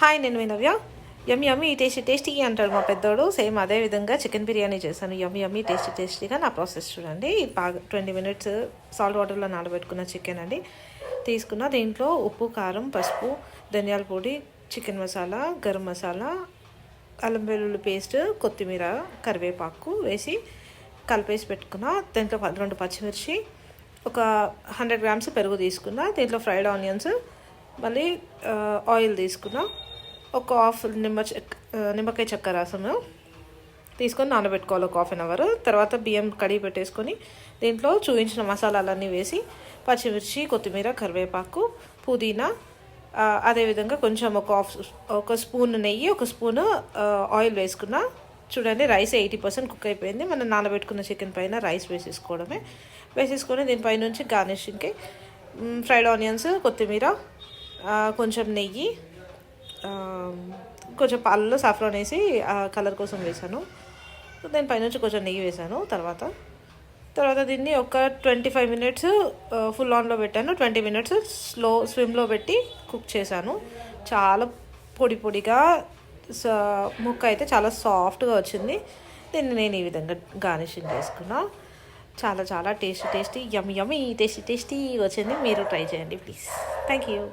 Hi, నేను మీ నవ్య. యమ్మీ yummy tasty అంటాడు మా పెద్దోడు. సేమ్ అదే విధంగా చికెన్ బిర్యానీ చేశాను. యమ్మీ యమ్మీ టేస్టీగా నా ప్రాసెస్ చూడండి. బాగా 20 minutes సాల్ట్ వాటర్లో నానబెట్టుకున్న చికెన్ అండి తీసుకున్న. దీంట్లో ఉప్పు, కారం, పసుపు, ధనియాల పొడి, చికెన్ మసాలా, గరం మసాలా, అల్లం వెల్లుల్లి పేస్ట్, కొత్తిమీర, కరివేపాకు వేసి కలిపేసి పెట్టుకున్న. దీంట్లో 2 పచ్చిమిర్చి, ఒక 100 grams పెరుగు తీసుకున్న. దీంట్లో ఫ్రైడ్ ఆనియన్స్, మళ్ళీ ఆయిల్ తీసుకున్న. ఒక హాఫ్ నిమ్మకాయ చెక్క రసము తీసుకొని నానబెట్టుకోవాలి ఒక 1/2 hour. తర్వాత బియ్యం కడిగి పెట్టేసుకొని దీంట్లో చూపించిన మసాలాలన్నీ వేసి పచ్చిమిర్చి, కొత్తిమీర, కరివేపాకు, పుదీనా, అదేవిధంగా కొంచెం ఒక స్పూన్ నెయ్యి, ఒక స్పూన్ ఆయిల్ వేసుకున్న. చూడండి, రైస్ 80% కుక్ అయిపోయింది. మనం నానబెట్టుకున్న చికెన్ పైన రైస్ వేసేసుకొని దీనిపై నుంచి గార్నిషింగ్కి ఫ్రైడ్ ఆనియన్స్, కొత్తిమీర, కొంచెం నెయ్యి, కొంచెం పాలలో సాఫ్రాన్ వేసి కలర్ కోసం వేసాను. దానిపై నుంచి కొంచెం నెయ్యి వేసాను. తర్వాత దీన్ని ఒక 25 minutes ఫుల్ ఆన్లో పెట్టాను. 20 minutes స్విమ్లో పెట్టి కుక్ చేశాను. చాలా పొడిగా ముక్క అయితే చాలా సాఫ్ట్గా వచ్చింది. దీన్ని నేను ఈ విధంగా గార్నిషింగ్ చేసుకున్నా. చాలా టేస్టీ యమ్మీ టేస్టీ వచ్చింది. మీరు ట్రై చేయండి ప్లీజ్. Thank you.